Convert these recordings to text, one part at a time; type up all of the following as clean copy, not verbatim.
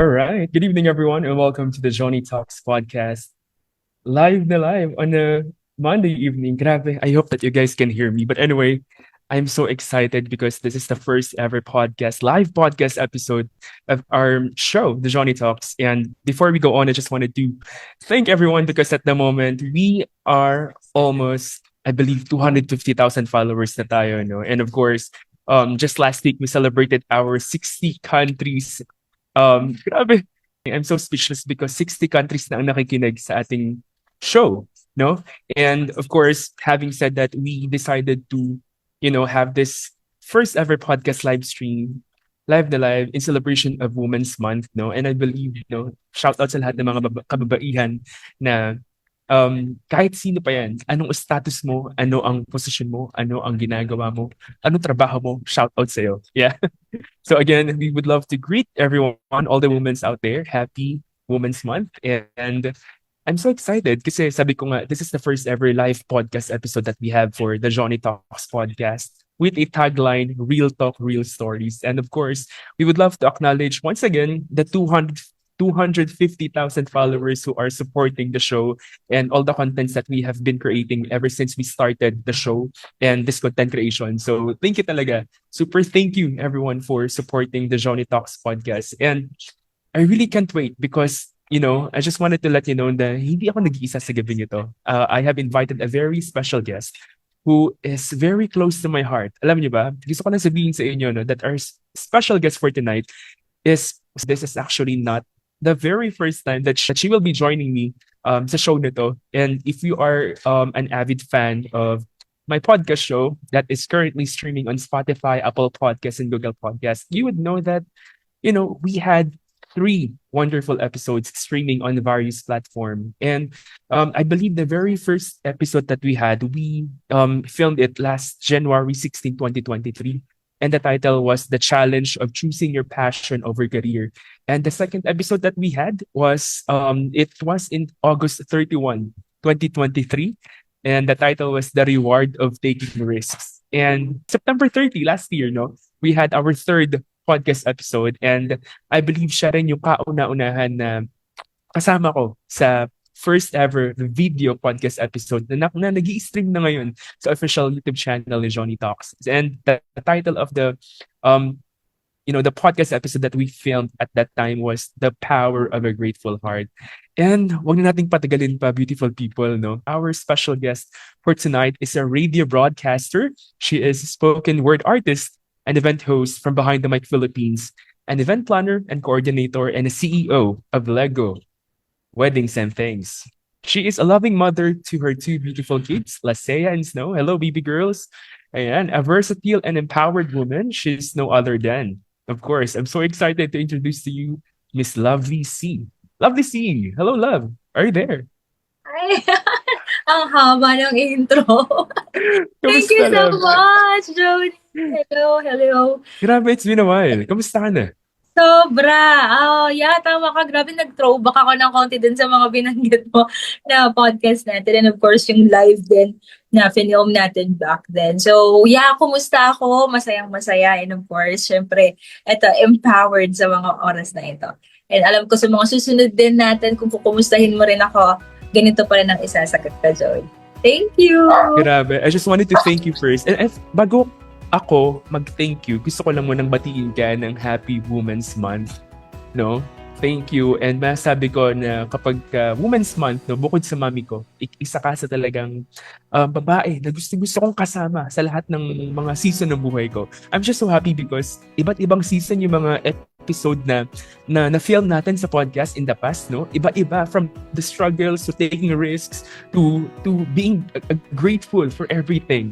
All right. Good evening, everyone, and welcome to the Johnny Talks podcast. Live na live on a Monday evening. Grabe. I hope that you guys can hear me. But anyway, I'm so excited because this is the first ever live podcast episode of our show, the Johnny Talks. And before we go on, I just wanted to thank everyone because at the moment, we are almost, I believe, 250,000 followers na tayo, no? And of course, just last week, we celebrated our 60 countries grabe. I'm so speechless because 60 countries na ang nakikinig sa ating show, no? And of course, having said that, we decided to, have this first ever podcast live stream, live na live, in celebration of Women's Month, no? And I believe, shout out sa lahat ng mga kababaihan na kahit sino pa yan, anong status mo, ano ang posisyon mo, ano ang ginagawa mo, anong trabaho mo, shout out sa'yo. Yeah. So again, we would love to greet everyone, all the women out there. Happy Women's Month. And I'm so excited kasi sabi ko nga, this is the first ever live podcast episode that we have for the Johnny Talks podcast with a tagline, Real Talk, Real Stories. And of course, we would love to acknowledge once again the 250,000 followers who are supporting the show and all the contents that we have been creating ever since we started the show and this content creation. So thank you talaga. Super thank you everyone for supporting the Johnny Talks podcast. And I really can't wait because, I just wanted to let you know na hindi ako nag-iisa sa gabing ito. I have invited a very special guest who is very close to my heart. Alam niyo ba, gusto ko lang sabihin sa inyo that our special guest for tonight is, this is actually not the very first time that she will be joining me sa show nito. And if you are an avid fan of my podcast show that is currently streaming on Spotify, Apple Podcasts, and Google Podcasts, you would know that, we had 3 wonderful episodes streaming on various platforms. And I believe the very first episode that we had, we filmed it last January 16, 2023. And the title was The Challenge of Choosing Your Passion Over Career. And the second episode that we had was, it was in August 31, 2023. And the title was The Reward of Taking Risks. And September 30 last year, we had our third podcast episode. And I believe siya rin yung kauna-unahan na kasama ko sa first ever video podcast episode na nag-i-stream na ngayon sa official YouTube channel ni Johnny Talks. And the title of the the podcast episode that we filmed at that time was The Power of a Grateful Heart. And wag na nating patagalin pa, beautiful people, no? Our special guest for tonight is a radio broadcaster. She is a spoken word artist, an event host from Behind the Mic Philippines, an event planner and coordinator, and a CEO of Lego Weddings and Things. She is a loving mother to her 2 beautiful kids, Lasea and Snow. Hello, baby girls. And a versatile and empowered woman. She's no other than, of course, I'm so excited to introduce to you Miss Lovely C. Lovely C. Hello, love. Are you there? Ay, ang haba ng intro. Thank you Kamusta, so love? much, Jody. Hello. Grabe, it's been a while. Kamusta ka na? Sobra. Tama ka. Grabe, nag-throwback ako ng konti dun sa mga binanggit mo na podcast natin. And of course, yung live din na film natin back then. So, kumusta ako? Masayang-masaya. And of course, syempre, eto, empowered sa mga oras na ito. And alam ko sa mga susunod din natin, kung kukumustahin mo rin ako, ganito pa rin ang isasagot ka, Joy. Thank you! Grabe. I just wanted to thank you first. And bago ako mag-thank you, gusto ko lang munang batiin ka ng Happy Women's Month. No? Thank you. And masabi ko na kapag Women's Month, bukod sa mami ko, isa ka sa talagang babae na gusto kong kasama sa lahat ng mga season ng buhay ko. I'm just so happy because iba't ibang season yung mga episode na film natin sa podcast in the past, no? Iba-iba, from the struggles to taking risks to being grateful for everything.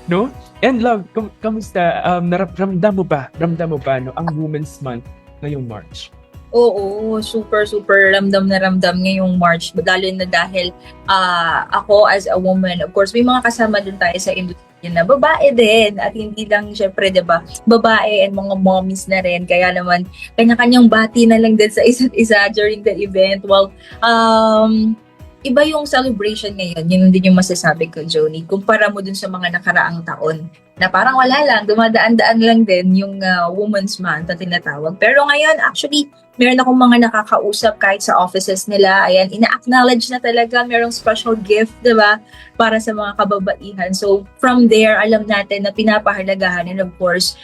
No? And love, kamusta? Ramdam mo ba, no, ang Women's Month ngayong March? Oo, super ramdam na ramdam ngayong March. Lalo na dahil ako as a woman, of course, may mga kasama din tayo sa industry na babae din. At hindi lang, syempre, diba, babae and mga mommies na rin. Kaya naman, kanya-kanyang bati na lang din sa isa't isa during the event. Well, iba yung celebration ngayon. Yun din yung masasabi ko, Joni. Kumpara mo dun sa mga nakaraang taon na parang wala lang, dumadaan-daan lang din yung Women's Month na tinatawag. Pero ngayon, actually, meron akong mga nakakausap kahit sa offices nila. Ayan, ina-acknowledge na talaga merong special gift, di ba, para sa mga kababaihan. So, from there, alam natin na pinapahalagahan and of course,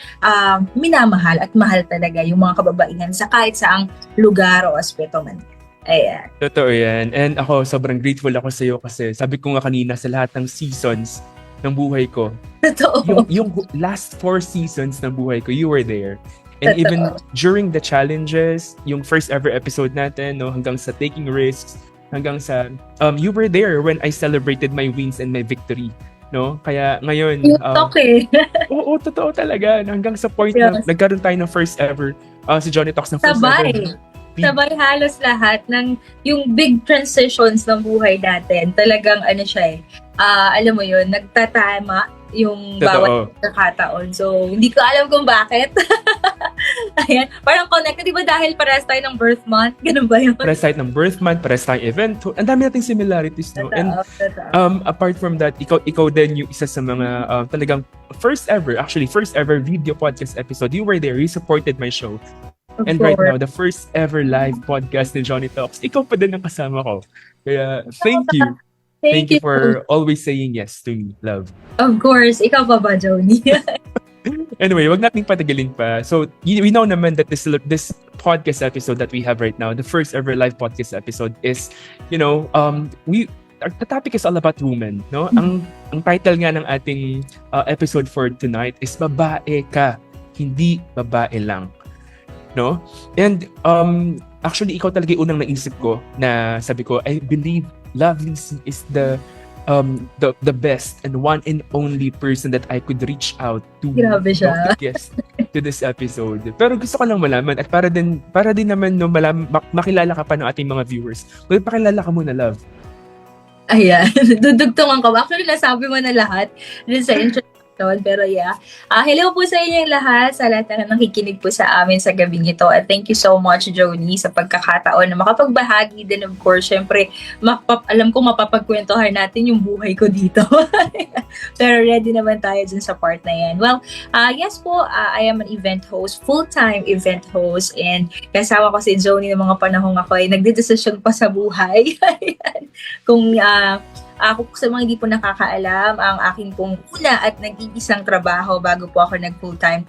minamahal at mahal talaga yung mga kababaihan sa kahit saang lugar o aspeto man. Ayan. Totoo yan. And ako, sobrang grateful ako sa iyo kasi sabi ko nga kanina sa lahat ng seasons ng buhay ko, Totoo. yung last 4 seasons ng buhay ko, you were there. And Totoo. even during the challenges, yung first ever episode natin, no, hanggang sa taking risks, hanggang sa, you were there when I celebrated my wins and my victory. No? Kaya ngayon, Yung talk eh. oo, totoo talaga. Hanggang sa point na Yes. nagkaroon tayo ng first ever, si Johnny Talks na first Sabay. ever. Sabay halos lahat ng yung big transitions ng buhay natin. Talagang ano siya alam mo yun, nagtatama yung bawat pagkakataon. So, hindi ko alam kung bakit. Ayan. Parang connected, di ba dahil parehas tayo ng birth month? Ganun ba yun? Parehas tayo ng birth month, parehas tayong event. Ang dami nating similarities, no? And apart from that, ikaw din yung isa sa mga talagang first ever video podcast episode. You were there, you supported my show. And right now, the first ever live podcast ni Johnny Talks, ikaw pa din ang kasama ko. Kaya, thank you. Thank you for always saying yes to me, love. Of course. Ikaw pa ba, Joni? Anyway, wag nating patagilin pa. So, we know naman that this podcast episode that we have right now, the first ever live podcast episode is, the topic is all about women, no? Ang title nga ng ating episode for tonight is Babae Ka, Hindi Babae Lang. No? And actually ikaw talaga yung unang naisip ko na sabi ko, I believe Love Lindsay is the best and one and only person that I could reach out to. Grabe siya. Yes, to this episode. Pero gusto ko lang malaman at para din naman no makilala ka pa ng ating mga viewers. Pakilala ka muna, love. Ayan, dudugtungan ko. Actually, nasabi mo na lahat dun sa intro. Pero yeah, hello po sa inyo lahat, sa lahat na nakikinig po sa amin sa gabing ito. At thank you so much, Joni, sa pagkakataon na makapagbahagi din. Of course, syempre, alam ko mapapagkwentuhan natin yung buhay ko dito. Pero ready naman tayo dun sa part na yan. Well, yes po, I am an event host, full-time event host, and kasama ko si Joni ng mga panahong ako ay nagdedesisyon pa sa buhay. Kung ako sa mga hindi po nakakaalam, ang aking pong una at nag-iisang trabaho bago po ako nag-full-time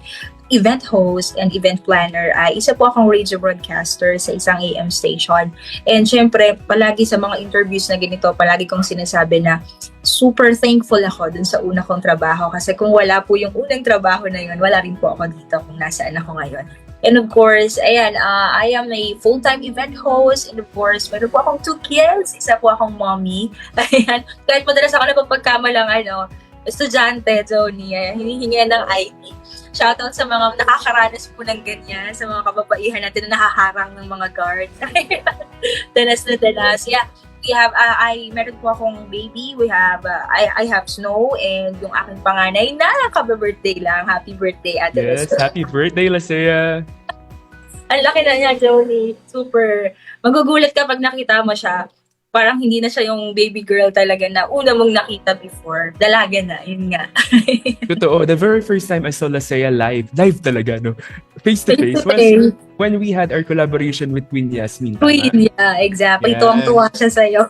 event host and event planner ay isa po akong radio broadcaster sa isang AM station. And syempre, palagi sa mga interviews na ganito, palagi kong sinasabi na super thankful ako dun sa una kong trabaho kasi kung wala po yung unang trabaho na yun, wala rin po ako dito kung nasaan ako ngayon. And of course, ayan, I am a full-time event host. And of course, meron po akong 2 kids. Isa po akong mommy. Ayan, kahit madalas ako napapagkamalang estudyante, Joni, hinihingi ng ID. Shoutout sa mga nakakaranas po ng ganyan, sa mga kababaihan natin na nakaharang ng mga guards. Danas na danas. Yeah. We have, meron po akong baby. We have, I have Snow, and yung aking panganay na birthday lang. Happy birthday, Ate Yes, Lasea. happy birthday, Lasea. Ang laki na niya, Joni. Super. Magugulat ka pag nakita mo siya. Parang hindi na siya yung baby girl talaga na una mong nakita before. Dalaga na, yun nga. Totoo, the very first time I saw Lasea live talaga, no? Face to face. When we had our collaboration with Queen Yasmin. Queen, yeah, exactly. Yes. Tuwang-tuwa siya sa'yo.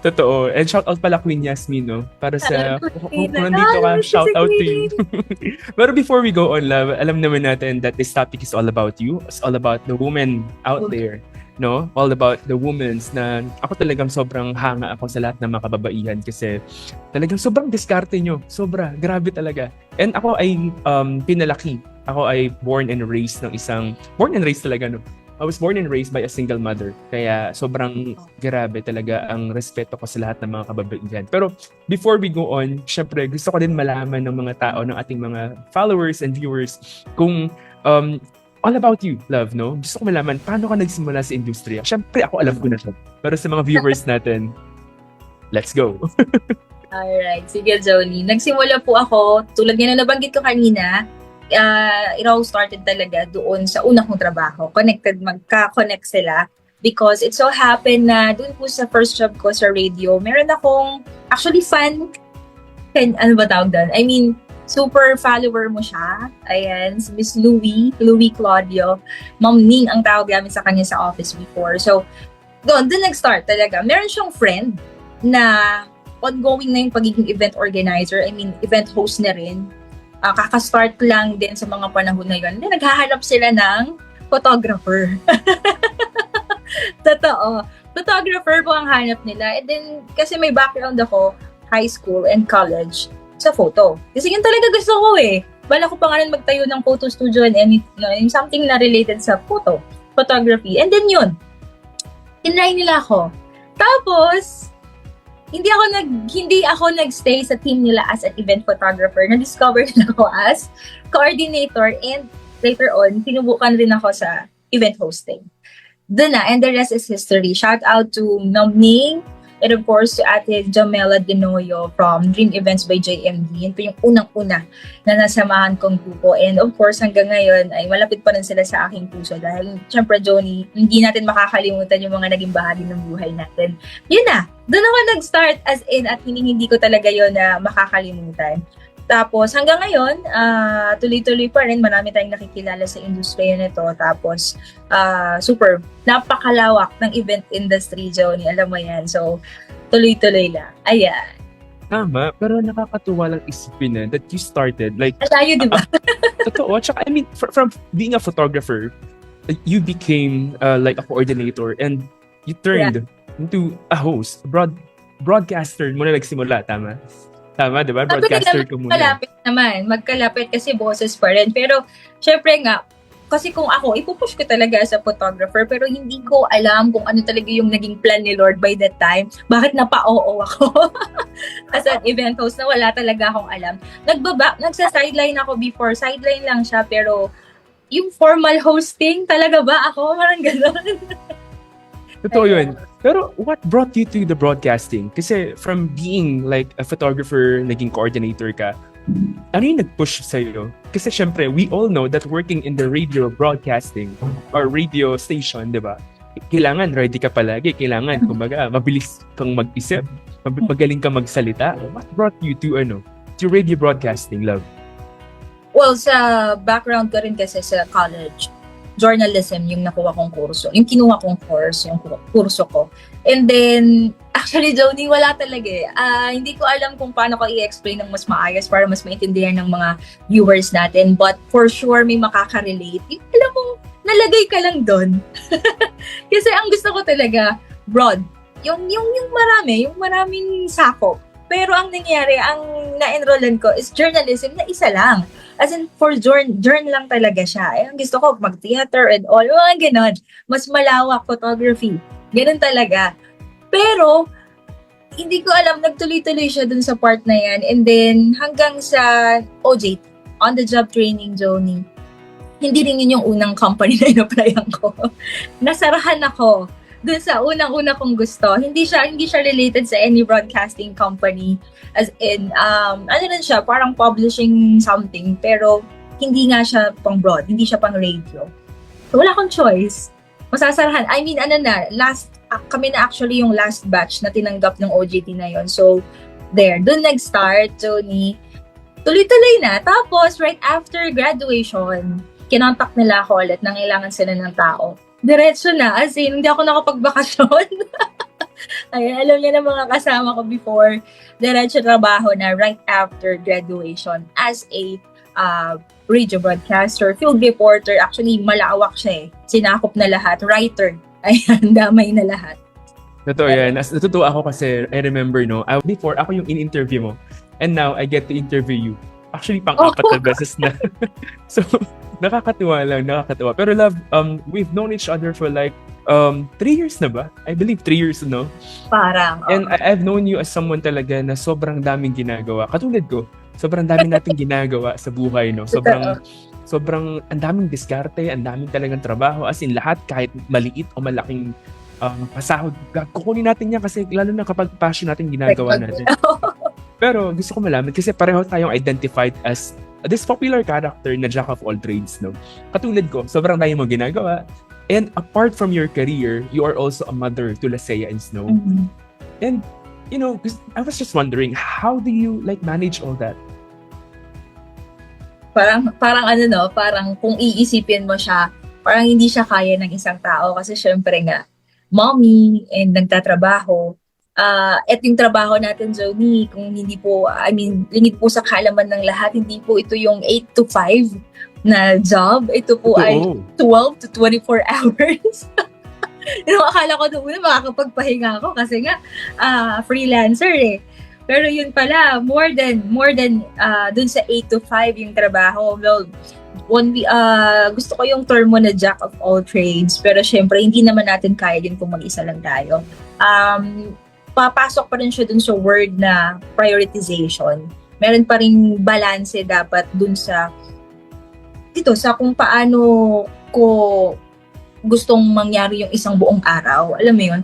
Totoo. And shout out pala Queen Yasmin, no? Para sa, Queen, kung nandito ka, shout si out to Queen. you. Pero before we go on, love, alam naman natin that this topic is all about you. It's all about the women out there. No? All about the women's na ako talagang sobrang hanga ako sa lahat ng mga kababaihan kasi talagang sobrang diskarte nyo. Sobra. Grabe talaga. And ako ay pinalaki. Ako ay born and raised talaga, no? I was born and raised by a single mother. Kaya sobrang grabe talaga ang respeto ko sa lahat ng mga kababaihan. Pero before we go on, syempre gusto ko din malaman ng mga tao, ng ating mga followers and viewers kung all about you, love, no? Gusto ko malaman, paano ka nagsimula sa industriya? Syempre, ako alam ko na siya. Pero sa mga viewers natin, let's go. Alright, sige, Joni. Nagsimula po ako, tulad nga na nabanggit ko kanina, it all started talaga doon sa una kong trabaho. Magka-connect sila because it so happened na dun po sa first job ko sa radio, meron akong actually ano ba tawag doon? I mean, super follower mo siya. Ayan, si Miss Louie Claudio. Ma'am Ning ang tawag namin sa kanya sa office before. So, doon nag-start talaga. Meron siyang friend na ongoing na yung pagiging event organizer. I mean, event host na rin. Kaka-start lang din sa mga panahon na yun. Then, naghahanap sila ng photographer. Totoo. Photographer po ang hanap nila. And then, kasi may background ako, high school and college, sa photo. Kasi yun talaga gusto ko eh. Bala ko pa nga rin magtayo ng photo studio and something na related sa photography. And then yun, tinry nila ako. Tapos, hindi ako nagstay sa team nila as an event photographer. Na-discover nila ako as coordinator and later on, sinubukan rin ako sa event hosting. Doon na, and the rest is history. Shout out to Ning, and of course to Ate Jamela Denoyo from Dream Events by JMD. Yun po yung unang-una na nasamahan kong grupo. And of course, hanggang ngayon ay malapit pa rin sila sa aking puso. Dahil syempre, Joni, hindi natin makakalimutan yung mga naging bahagi ng buhay natin. Yun na, doon ako nag-start as in at hindi ko talaga yun na makakalimutan. Tapos hanggang ngayon, tuloy-tuloy pa rin. Marami tayong nakikilala sa industriya nito. Tapos, super, napakalawak ng event industry, Joni. Alam mo yan. So, tuloy-tuloy lang. Ayan. Tama, pero nakakatuwa lang isipin na that you started like... Alayo, di ba? Totoo. Tsaka, I mean, from being a photographer, you became like a coordinator and you turned into a host, broadcaster mo na nagsimula, tama? Tama, di ba? Broadcaster ko muna. Magkalapit kasi boses pa rin. Pero, syempre nga, kasi kung ako, ipupush ko talaga sa photographer, pero hindi ko alam kung ano talaga yung naging plan ni Lord by that time. Bakit napa-oo ako? As an event host na wala talaga akong alam. Nagsa-sideline ako before. Sideline lang siya, pero yung formal hosting, talaga ba ako? Parang gano'n. Totoo yun. Pero what brought you to the broadcasting? Kasi from being like a photographer, naging coordinator ka, ano yung nag-push sa'yo? Kasi syempre, we all know that working in the radio broadcasting or radio station, di ba? Kailangan ready ka palagi. Kailangan, kumbaga, mabilis kang mag-isip. Magaling ka magsalita. What brought you to radio broadcasting, love? Well, sa background ko rin kasi sa college, journalism yung nakuha kong kurso. Yung kinuha kong course, yung kurso ko. And then, actually, Joni, wala talaga eh. Hindi ko alam kung paano ko i-explain ng mas maayos para mas maintindihan ng mga viewers natin. But for sure, may makaka-relate. Yung, alam mo, nalagay ka lang doon. Kasi ang gusto ko talaga, broad. Yung maraming sakop. Pero ang nangyari, ang na-enrollan ko is journalism na isa lang. As in, for journal lang talaga siya. Eh, ang gusto ko, mag-theater and all, mga ganon. Mas malawak, photography. Ganon talaga. Pero, hindi ko alam, nagtuloy-tuloy siya dun sa part na yan. And then, hanggang sa OJT, on-the-job training, Joni, hindi rin yun yung unang company na in-applyan ko. Nasarahan ako dun sa unang-una kong gusto. Hindi siya related sa any broadcasting company. As in, ano rin siya, parang publishing something, pero hindi nga siya pang broad, hindi siya pang radio. So, wala akong choice. Masasarahan. I mean, kami na actually yung last batch na tinanggap ng OJT na yon. So, dun nag-start, Joni. Tuloy-tuloy na. Tapos, right after graduation, kinontak nila ako ulit, nangailangan sila ng tao. Diretso na, as in, hindi ako nakapagbakasyon. Ay, alam niya na mga kasama ko before, diretso trabaho na right after graduation as a radio broadcaster, field reporter. Actually, malawak siya eh. Sinakop na lahat. Writer. Ayan, damay na lahat. Totoo yan. Natutuwa ako kasi I remember, before, ako yung in-interview mo. And now, I get to interview you. Actually, pang-apat na beses na. So, nakakatuwa. Pero love, we've known each other for like 3 years na ba? I believe 3 years, no? Parang. And I've known you as someone talaga na sobrang daming ginagawa. Katulad ko, sobrang daming nating ginagawa sa buhay, no? Sobrang ang daming diskarte, ang daming talagang trabaho. As in, lahat, kahit maliit o malaking pasahod, kukunin natin yan kasi lalo na kapag passion natin ginagawa natin. Pero gusto ko malaman kasi pareho tayong identified as this popular character na jack of all trades, no? Katulad ko, sobrang dami mo ginagawa. And apart from your career, you are also a mother to Lasea and Snow. Mhm. And, 'cause I was just wondering, how do you like manage all that? Parang ano 'no, parang kung iisipin mo siya, parang hindi siya kaya ng isang tao kasi siyempre nga mommy and nagtatrabaho. At yung trabaho natin, Johnny, kung hindi po, I mean, lingid po sa kaalaman ng lahat, hindi po ito yung 8 to 5 na job. Ito po ay Totoo. 12 to 24 hours. Yung akala ko nung una makakapagpahinga ako kasi nga freelancer eh. Pero yun pala, more than dun sa 8 to 5 yung trabaho. Well, gusto ko yung term mo na jack of all trades, pero syempre hindi naman natin kaya din kung mag-isa lang tayo. Papasok pa rin siya dun sa word na prioritization. Meron pa rin balance dapat dun sa kung paano ko gustong mangyari yung isang buong araw. Alam mo yun?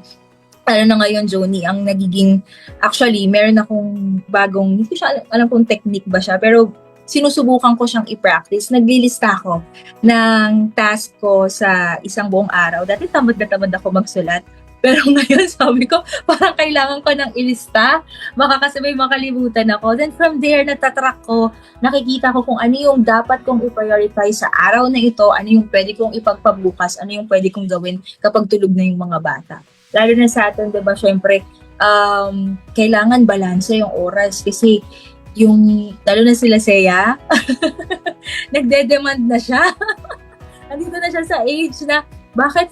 Lalo na ngayon, Joni, ang nagiging, actually, meron akong bagong, hindi ko siya alam kung technique ba siya, pero sinusubukan ko siyang i-practice. Naglilista ako ng task ko sa isang buong araw. Dati tamad na tamad ako magsulat. Pero ngayon, sabi ko, parang kailangan ko ng ilista. Baka kasi may makalimutan ako. Then from there, natatrack ko, nakikita ko kung ano yung dapat kong i-prioritize sa araw na ito, ano yung pwede kong ipagpabukas, ano yung pwede kong gawin kapag tulog na yung mga bata. Lalo na sa atin, diba, syempre, kailangan balanse yung oras kasi lalo na sila Seya, nagde-demand na siya. Andito na siya sa age na, bakit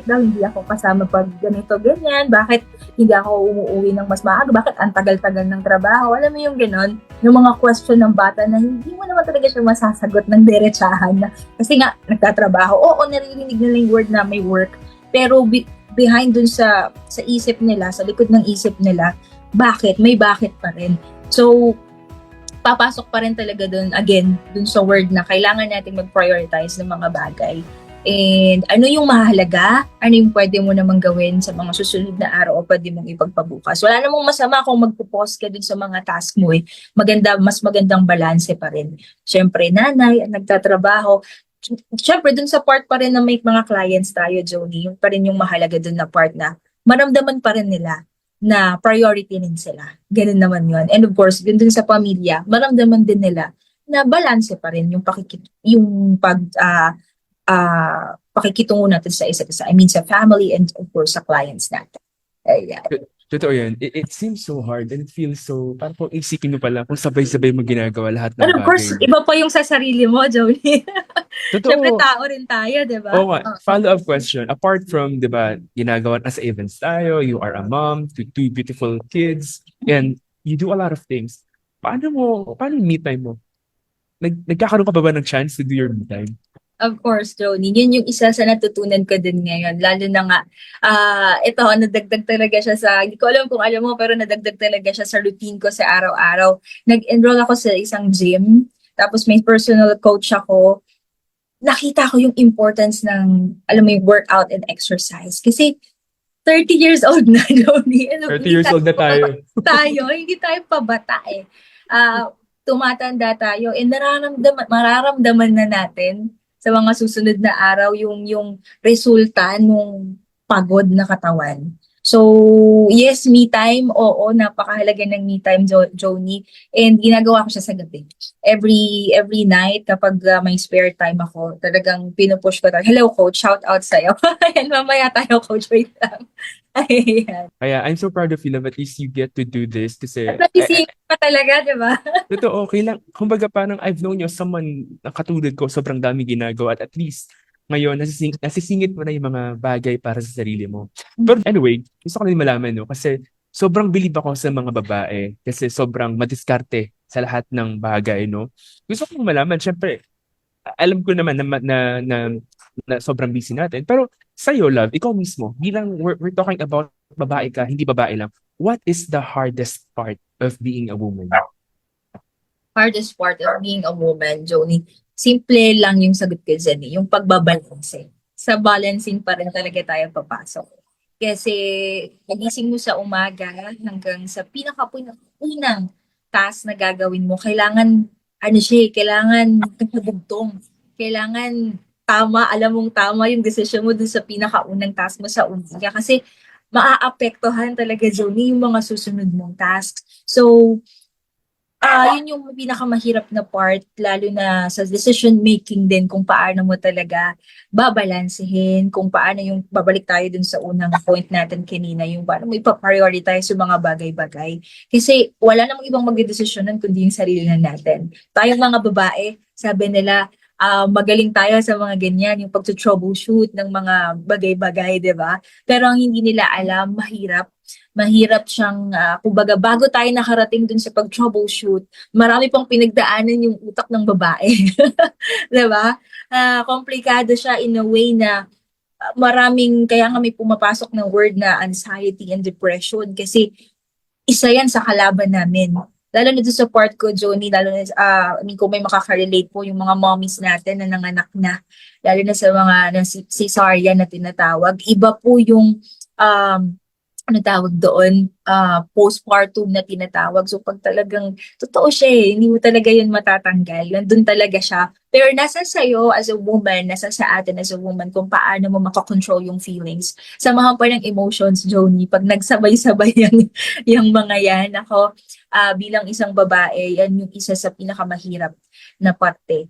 daw hindi ako kasama pag ganito, ganyan? Bakit hindi ako umuwi ng mas maaga? Bakit ang tagal-tagal ng trabaho? Alam mo yung gano'n? Yung mga question ng bata na hindi mo naman talaga siya masasagot ng derechahan na. Kasi nga, nagtatrabaho. Oo, naririnig nila yung word na may work. Pero behind dun sa isip nila, sa likod ng isip nila, may bakit pa rin. So, papasok pa rin talaga dun, again, dun sa word na kailangan natin mag-prioritize ng mga bagay. And ano yung mahalaga, ano yung pwede mo namang gawin sa mga susunod na araw o pwede mong ipagpabukas. Wala namang masama kung magpo-pause ka dun sa mga task mo eh. Mas magandang balanse pa rin. Siyempre, nanay, nagtatrabaho. Siyempre, dun sa part pa rin na may mga clients tayo, Joni, yung pa rin yung mahalaga dun na part na maramdaman pa rin nila na priority din sila. Ganun naman yun. And of course, dun sa pamilya, maramdaman din nila na balanse pa rin yung pakikitungo natin sa isa't isa. I mean, sa family and of course, sa clients natin. Ayan. Totoo yan. It seems so hard and it feels so, parang kung isipin mo pala, kung sabay-sabay mo ginagawa lahat ng And of course, bagay. iba pa yung sa sarili mo, Jolie. Siyempre, Totoo. tao rin tayo, di ba? Oo nga. Follow-up question. Apart from, di ba, ginagawa nasa events tayo, you are a mom to 2 beautiful kids, and you do a lot of things. Paano yung me time mo? Nagkakaroon ka ba ng chance to do your me time? Of course, Joni. Yun yung isa sa natutunan ko din ngayon. Lalo na nga, ito, nadagdag talaga siya hindi ko alam kung alam mo, pero nadagdag talaga siya sa routine ko sa araw-araw. Nag-enroll ako sa isang gym, tapos may personal coach ako. Nakita ko yung importance ng, alam mo yung workout and exercise. Kasi 30 years old na, Joni. 30 years old na tayo. Hindi tayo pabata eh. Tumatanda tayo and mararamdaman na natin sa mga susunod na araw yung resulta nung pagod na katawan. So, yes, me time. Oo, napakahalaga ng me time, Joni. And ginagawa ko siya sa gabi. Every night, kapag may spare time ako, talagang pinupush ko. Hello, coach. Shout out sa'yo. Ayan, mamaya tayo, coach. Wait lang. Ayan. Kaya I'm so proud of you, love. At least you get to do this kasi At natisingin pa talaga, di ba? totoo, kumbaga parang I've known you as someone na katulad ko, sobrang dami ginagawa at least ngayon nasisingit mo na yung mga bagay para sa sarili mo. But anyway, gusto ko na din malaman, no, kasi sobrang bilib ako sa mga babae kasi sobrang madiskarte sa lahat ng bagay, no. Gusto ko malaman, syempre, alam ko naman na sobrang busy natin, pero sa'yo, love, ikaw mismo, bilang we're talking about babae ka, hindi babae lang, what is the hardest part of being a woman? Hardest part of being a woman, Joni, simple lang yung sagot ko dyan eh, yung pagbabalanse. Sa balancing pa rin talaga tayo papasok. Kasi pagising mo sa umaga hanggang sa pinaka-unang task na gagawin mo, kailangan, kailangan kapagugtong. Kailangan alam mong tama yung decision mo dun sa pinakaunang task mo sa umaga kasi maaapektuhan talaga, Johnny, yung mga susunod mong tasks. So, yun yung pinakamahirap na part, lalo na sa decision making din, kung paano mo talaga babalansehin, kung paano yung, babalik tayo dun sa unang point natin kanina, yung paano mo ipaprioritize yung mga bagay-bagay. Kasi wala namang ibang magdedesisyonan kundi yung sarili na natin. Tayong mga babae, sabi nila, magaling tayo sa mga ganyan, yung pag-troubleshoot ng mga bagay-bagay, di ba? Pero ang hindi nila alam, mahirap siyang, kumbaga, bago tayo nakarating dun sa pag-troubleshoot, marami pang pinagdaanan yung utak ng babae. Diba? Komplikado siya in a way na kaya nga may pumapasok ng word na anxiety and depression kasi isa yan sa kalaban namin. Lalo na doon sa part ko, Joni, lalo na, I mean, kung may makaka-relate po yung mga mommies natin na nanganak na, lalo na sa mga cesarean na tinatawag, iba po yung um, ano tawag doon, postpartum na tinatawag. So pag talagang, totoo siya hindi mo talaga yun matatanggal. Nandun talaga siya. Pero nasa sa'yo as a woman, nasa sa atin as a woman, kung paano mo makakontrol yung feelings. Samahan pa ng emotions, Joni. Pag nagsabay-sabay yung mga yan, ako, bilang isang babae, yan yung isa sa pinakamahirap na parte.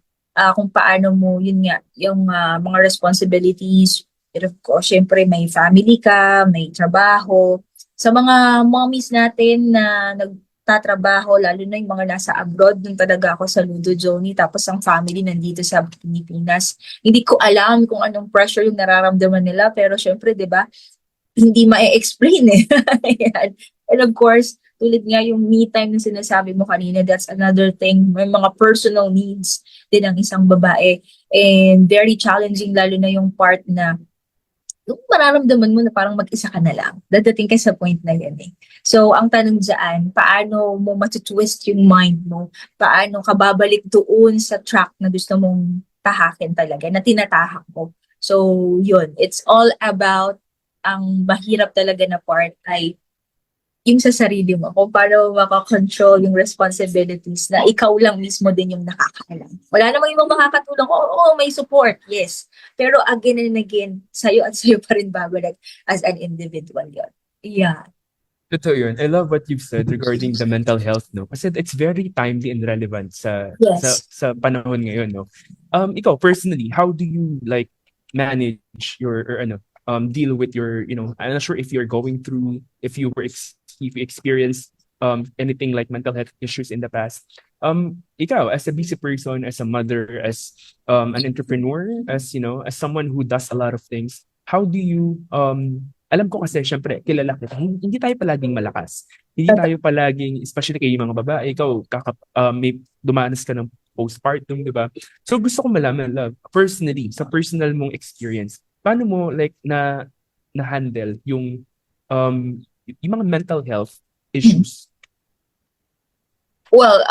Kung paano mo, yun nga, yung mga responsibilities, pero syempre may family ka, may trabaho. Sa mga mommies natin na nagtatrabaho, lalo na yung mga nasa abroad, dun talaga ako sa Ludo, Joni, tapos ang family nandito sa Pilipinas. Hindi ko alam kung anong pressure yung nararamdaman nila, pero syempre, di ba, hindi ma-explain eh. Ayan. And of course, tulad nga yung me time na sinasabi mo kanina, that's another thing. May mga personal needs din ang isang babae. And very challenging, lalo na yung part na yung mararamdaman mo na parang mag-isa ka na lang. Dadating ka sa point na yan eh. So, ang tanong dyan, paano mo matutwist yung mind mo? Paano ka babalik doon sa track na gusto mong tahakin talaga, na tinatahak mo? So, yun. It's all about, ang mahirap talaga na part ay yung sa sarili mo, kung paano makakontrol yung responsibilities na ikaw lang mismo din yung nakakaalam. Wala namang ibang makakatulong. Oo, may support, yes. Pero again and again, sa'yo at sa'yo pa rin babalik as an individual yun. Yeah. Totoo yun. I love what you've said regarding the mental health, no? Kasi it's very timely and relevant sa Yes. sa panahon ngayon, no? Ikaw personally, how do you like manage your or deal with your, I'm not sure if you're going through, if you experienced anything like mental health issues in the past. Ikaw as a busy person, as a mother, as an entrepreneur, as as someone who does a lot of things, how do you alam ko kasi syempre kilala kita, hindi tayo palaging malakas. Hindi tayo palaging, especially kayo mga babae, ikaw may dumanas ka ng postpartum, di ba? So gusto ko malaman, love, personally, sa personal mong experience, paano mo like na-handle yung mga mental health issues? Well,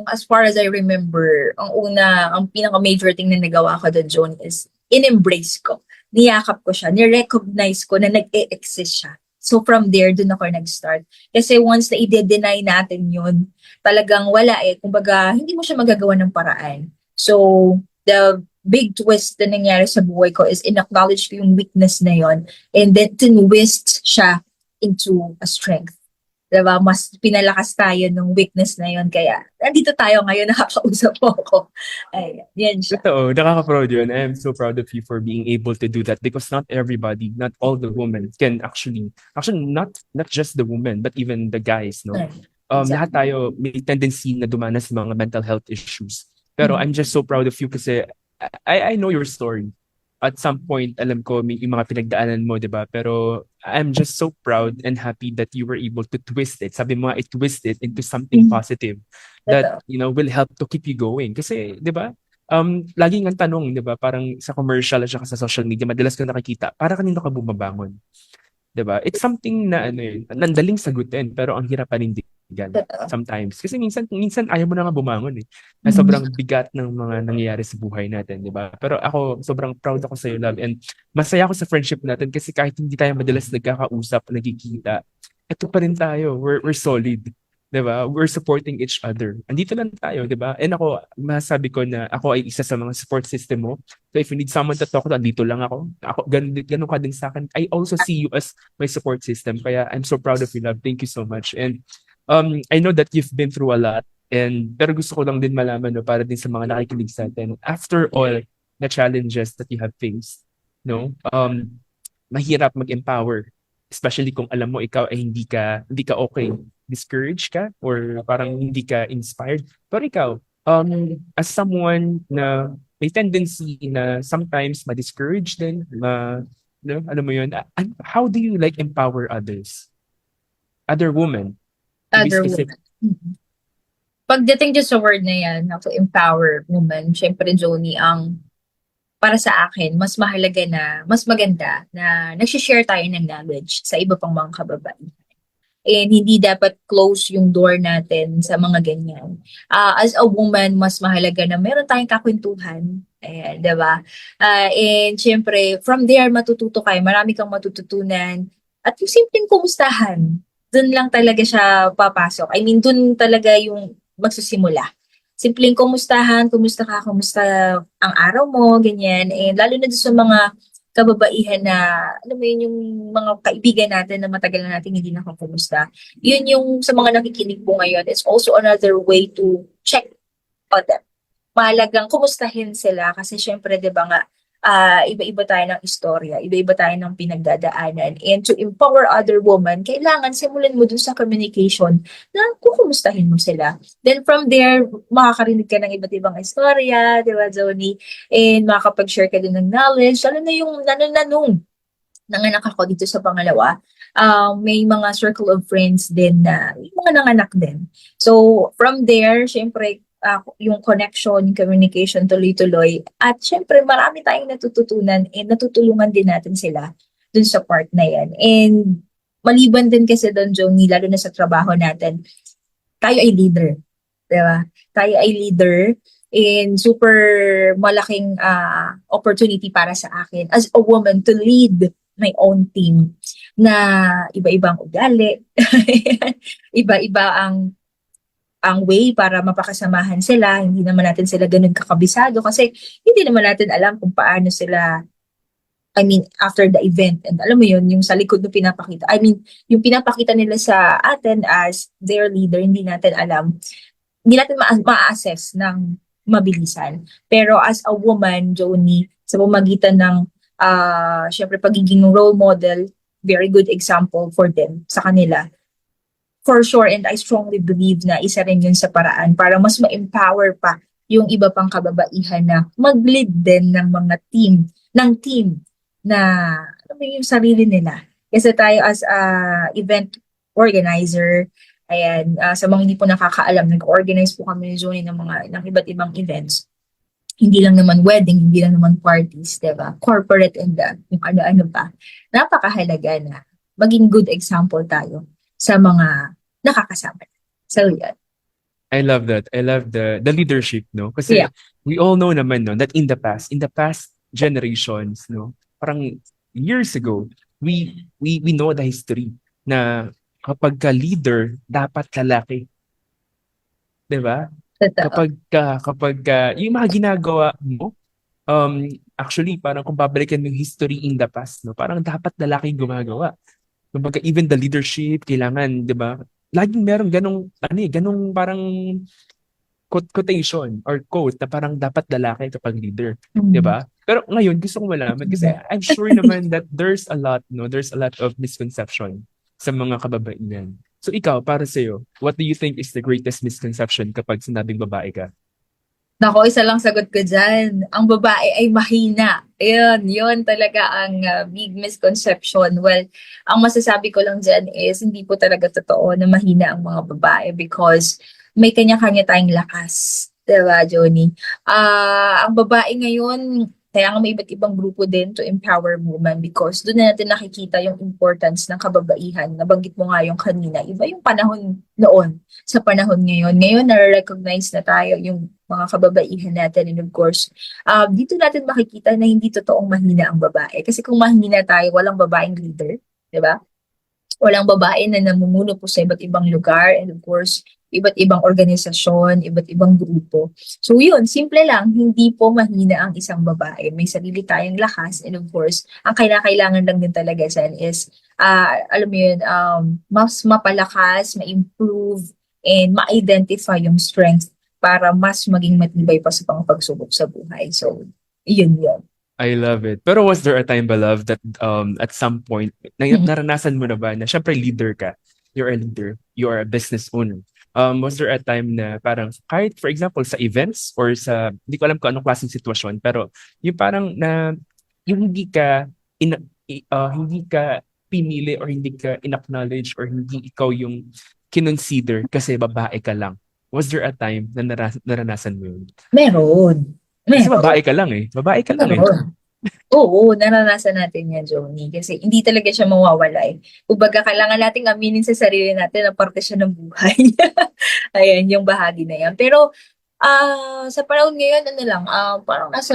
as far as I remember, ang pinaka-major thing na nagawa ko doon, John, is in-embrace ko. Niyakap ko siya, ni-recognize ko na nag-e-exist siya. So from there, doon ako nag-start. Kasi once na i-deny natin yun, talagang wala eh. Kumbaga, hindi mo siya magagawa ng paraan. So, the big twist na nangyari sa buhay ko is in-acknowledge ko yung weakness na yon and then tinwist siya into a strength. Diba? Mas pinalakas tayo ng weakness na yon. Kaya, nandito tayo ngayon, nakakausap mo ako. Ay, yan siya. Totoo, nakaka-proud yun. I am so proud of you for being able to do that because not everybody, not all the women can actually not just the women, but even the guys, no? Exactly. Lahat tayo may tendency na dumanas sa mga mental health issues. Pero I'm just so proud of you kasi I know your story. At some point, alam ko may yung mga pinagdaanan mo, di ba? Pero I'm just so proud and happy that you were able to twist it. Sabi mo, twist it into something positive that, will help to keep you going. Kasi, di ba? Laging ang tanong, di ba? Parang sa commercial at saka sa social media, madalas ko nakikita, para kanino ka bumabangon? Di ba? It's something na, nandaling sagutin, pero ang hirap panindigan sometimes. Kasi minsan ayaw mo na nga bumangon eh. Na sobrang bigat ng mga nangyayari sa buhay natin, di ba? Pero ako, sobrang proud ako sa iyo, love. And masaya ako sa friendship natin kasi kahit hindi tayo madalas nagkakausap, nagkikita, eto pa rin tayo. We're solid. 'Di ba? We're supporting each other. Andito lang tayo, 'di ba? And ako, masabi ko na ako ay isa sa mga support system mo. So if you need someone to talk to, andito lang ako. Ako, ganun ka din sa akin. I also see you as my support system. Kaya I'm so proud of you, love. Thank you so much. And I know that you've been through a lot. Pero gusto ko lang din malaman, no, para din sa mga nakikinig sa atin. After all the challenges that you have faced, no, mahirap mag-empower. Especially kung alam mo ikaw ay hindi ka okay, discouraged ka, or parang hindi ka inspired. Pero ikaw, as someone na may tendency na sometimes ma-discourage din, no, alam mo yun, how do you like empower others? Other women, to be Other specific. women. Pagdating dyan sa word na yan, to empower women, syempre, Joni, ang para sa akin, mas mahalaga na, mas maganda na nag-share tayo ng knowledge sa iba pang mga kababaihan. And hindi dapat close yung door natin sa mga ganyan. As a woman, mas mahalaga na meron tayong kakwentuhan. Ayan, diba? And syempre, from there, matututo kayo. Marami kang matututunan. At yung simpleng kumustahan, dun lang talaga siya papasok. I mean, dun talaga yung magsusimula. Simpleng kumustahan, kumusta ka, kumusta ang araw mo, ganyan. And lalo na doon sa mga kababaihan na, alam mo yun, yung mga kaibigan natin na matagal na natin hindi nakakumusta. Yun yung sa mga nakikinig po ngayon, it's also another way to check on them. Mahalagang kumustahin sila kasi syempre, di ba nga, iba-iba tayo ng istorya, iba-iba tayo ng pinagdadaanan. And to empower other women, kailangan simulan mo dun sa communication na kukumustahin mo sila. Then from there, makakarinig ka ng iba't ibang istorya, di ba, Zoni? And makakapag-share ka din ng knowledge, lalo na yung nanong nanganak ako dito sa pangalawa, may mga circle of friends din na yung mga nanganak din. So, from there, syempre, yung connection, yung communication, tuloy-tuloy. At syempre, marami tayong natututunan and natutulungan din natin sila dun sa part na yan. And maliban din kasi doon, Joni, lalo na sa trabaho natin, tayo ay leader. Diba? Tayo ay leader and super malaking opportunity para sa akin as a woman to lead my own team na iba-ibang ugali, iba-iba ang way para mapakasamahan sila. Hindi naman natin sila ganun kakabisado kasi hindi naman natin alam kung paano sila, I mean, after the event. And alam mo yun, yung sa likod ng pinapakita. I mean, yung pinapakita nila sa atin as their leader, hindi natin alam. Hindi natin ma-assess ng mabilisan. Pero as a woman, Joni, sa pamagitan ng syempre pagiging role model, very good example for them, sa kanila. For sure, and I strongly believe na isa rin yun sa paraan para mas ma-empower pa yung iba pang kababaihan na mag-lead din ng mga team na alam mo yung sarili nila. Kasi tayo as event organizer, ayan, sa mga hindi po nakakaalam, nag-organize po kami ni Johnny ng iba't ibang events. Hindi lang naman wedding, hindi lang naman parties, diba? Corporate and yung ano-ano pa. Napakahalaga na maging good example tayo sa mga nakakasama. So, yun. I love that. I love the leadership, no? Kasi Yeah. we all know naman, no, that in the past generations, no, parang years ago, we know the history na kapag ka leader, dapat lalaki. 'Di ba? Totoo. Kapag yung mga ginagawa mo, actually parang kung babalikan mo yung history in the past, no, parang dapat lalaki gumagawa. Kumbaga, even the leadership, kailangan, di ba? Laging meron ganong parang quotation or quote na parang dapat lalaki kapag leader. Di ba? Pero ngayon, gusto ko malaman kasi I'm sure naman that there's a lot of misconception sa mga kababaihan. So ikaw, para sa'yo, what do you think is the greatest misconception kapag sinabing babae ka? Nako, isa lang sagot ko dyan. Ang babae ay mahina. Yun talaga ang big misconception. Well, ang masasabi ko lang dyan is hindi po talaga totoo na mahina ang mga babae because may kanya-kanya tayong lakas. Diba, Johnny? Ang babae ngayon, kaya nga may iba't ibang grupo din to empower women because doon na natin nakikita yung importance ng kababaihan. Nabanggit mo nga yung kanina. Iba yung panahon noon sa panahon ngayon. Ngayon, na-recognize na tayo yung mga kababaihan natin. And of course, dito natin makikita na hindi totoong mahina ang babae. Kasi kung mahina tayo, walang babaeng leader. Diba? Walang babae na namumuno po sa iba't ibang lugar and of course, iba't ibang organisasyon, iba't ibang grupo. So yun, simple lang, hindi po mahina ang isang babae. May sarili tayong lakas and of course, ang kailangan lang din talaga sa is, alam mo yun, mas mapalakas, ma-improve, and ma-identify yung strength para mas maging matibay pa sa pagsubok sa buhay. So, yun yun. I love it. Pero was there a time, beloved, that at some point, naranasan mo na ba na syempre leader ka, you're a leader, you are a business owner. Was there a time na parang, kahit for example sa events or sa, hindi ko alam kung anong klaseng sitwasyon, pero yung parang na, yung hindi ka pinili or hindi ka in-acknowledge or hindi ikaw yung kinonsider kasi babae ka lang. Was there a time na naranasan mo yun? Meron. Kasi babae ka lang eh. Babae ka lang eh. Oo, naranasan natin yan, Johnny. Kasi hindi talaga siya mawawala eh. Kumbaga, kailangan nating aminin sa sarili natin na parte siya ng buhay. Ayan, yung bahagi na yan. Pero, sa panahon ngayon, ano lang, parang nasa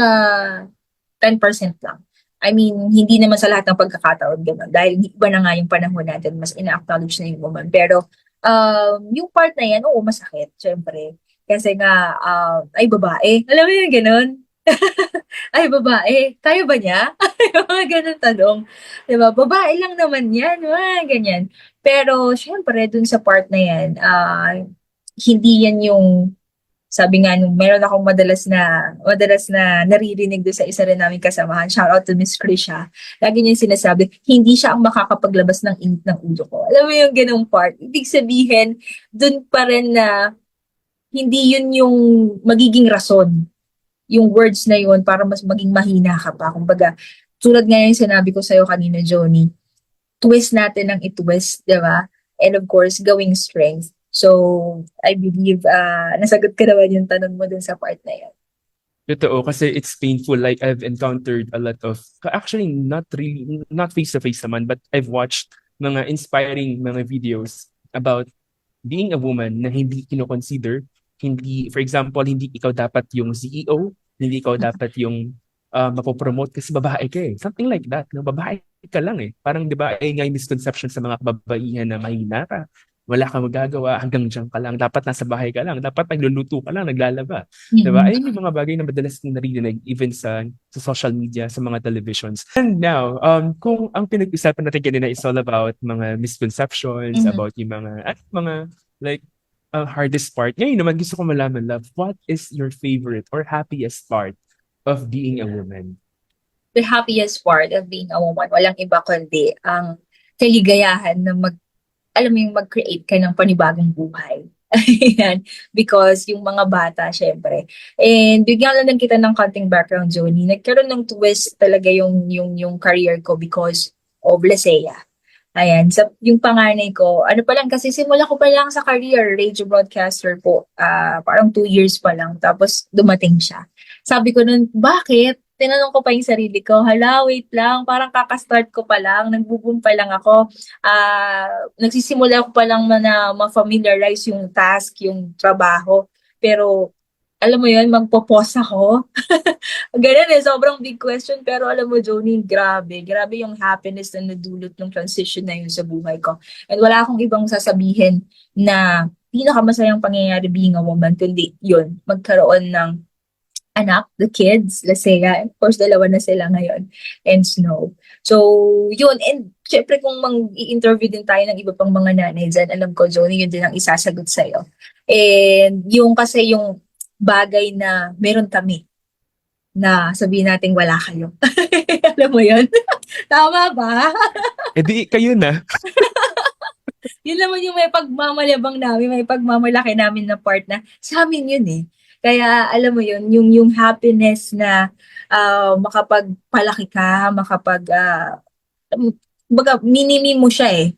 10% lang. I mean, hindi naman sa lahat ng pagkakataon gano'n. Dahil iba na nga yung panahon natin, mas ina-acknowledge na yung woman. Pero, yung part na yan, oo, masakit, syempre. Kasi nga, ay babae. Alam mo yung gano'n? Ay, babae, kaya ba niya? Yung mga ganun tanong. Diba? Babae lang naman yan, mga ganyan. Pero, syempre, dun sa part na yan, hindi yan yung, sabi nga, nung meron akong madalas na naririnig doon sa isa rin namin kasamahan, shout out to Miss Krisha, lagi niya yung sinasabi, hindi siya ang makakapaglabas ng init ng ulo ko. Alam mo yung ganung part? Ibig sabihin, dun pa rin na, hindi yun yung magiging rason yung words na yun para mas maging mahina ka pa. Kumbaga, tulad nga yung sinabi ko sa'yo kanina, Johnny, twist natin ang itwist, di ba? And of course, gawing strength. So, I believe, nasagot ka naman yung tanong mo dun sa part na yan. Totoo, kasi it's painful. Like, I've encountered a lot of, actually, not face-to-face naman, but I've watched mga inspiring mga videos about being a woman na hindi kino-consider, hindi, for example, hindi ikaw dapat yung CEO, hindi ikaw dapat yung mapopromote kasi babae ka eh. Something like that. No? Babae ka lang eh. Parang di ba, ay nga yung misconception sa mga kababaihan na mahina ka. Wala kang magagawa, hanggang dyan ka lang. Dapat nasa bahay ka lang. Dapat nagluluto ka lang, naglalaba. Di ba? Ayun yung mga bagay na madalas kong naririnig even sa social media, sa mga televisions. And now, kung ang pinag-usapan natin kanina is all about mga misconceptions, about yung mga like, hardest part. Ngayon naman gusto ko malaman, love, what is your favorite or happiest part of being a woman? The happiest part of being a woman, walang iba kundi ang kaligayahan na alam mo yung mag-create ka ng panibagong buhay. Ayan. Because yung mga bata, syempre. And bigyan lang kita ng konting background, Johnny. Nagkaroon ng twist talaga yung career ko because of Lesea. Ayan, yung panganay ko, ano pa lang, kasi simula ko pa lang sa career, radio broadcaster po, parang 2 years pa lang, tapos dumating siya. Sabi ko nun, bakit? Tinanong ko pa yung sarili ko, hala, wait lang, parang kakastart ko pa lang, nagbo-boom pa lang ako, nagsisimula ko pa lang na ma-familiarize yung task, yung trabaho, pero alam mo yun, magpo-pause ako. Ganun eh, sobrang big question. Pero alam mo, Joni, grabe. Grabe yung happiness na nadulot ng transition na yun sa buhay ko. And wala akong ibang sasabihin na pinakamasayang pangyayari being a woman, kundi yun, magkaroon ng anak, the kids, Lasea, of course, dalawa na sila ngayon, and Snow. So, yun, and syempre kung mag-i-interview din tayo ng iba pang mga nanay dyan, alam ko, Joni, yun din ang isasagot sa'yo. And yung kasi yung bagay na meron kami na sabihin natin wala kayo. Alam mo yun? Tama ba? Eh di, kayo na. Yun naman yung may pagmamalabang namin, may pagmamalaki namin na part na sa amin yun eh. Kaya alam mo yun, yung happiness na makapagpalaki ka, kumbaga, minimi mo siya eh.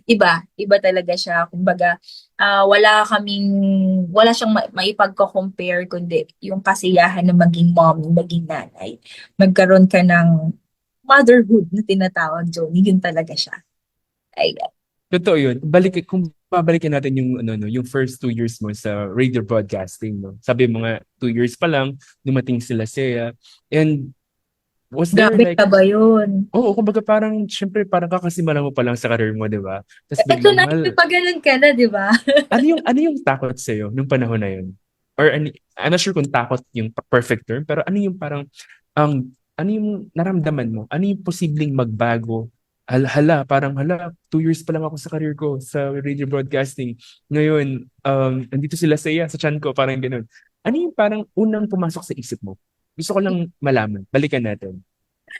Iba talaga siya. Kumbaga, wala siyang maipagko-compare kundi yung kasiyahan na maging mom, maging nanay. Magkaroon ka ng motherhood na tinatawag, Johnny, yun talaga siya. Ayan. Totoo yun. Kung babalikin natin yung first 2 years mo sa radio broadcasting, no? Sabi mo nga, 2 years pa lang, dumating sila Lasea. And Was there Grabe like, ka ba yun? oo, kumbaga parang, syempre, parang kakasimula mo pa lang sa career mo, di ba? Tapos Ito biglang, na, pag ganun ka na, di ba? ano yung takot sa'yo nung panahon na yun? Or I'm not sure kung takot yung perfect term, pero ano yung parang, ano yung naramdaman mo? Ano yung posibleng magbago? Hala, 2 years pa lang ako sa career ko sa radio broadcasting. Ngayon, nandito sila sa sa chan ko, parang ganun. Ano yung parang unang pumasok sa isip mo? Gusto ko lang malaman. Balikan natin.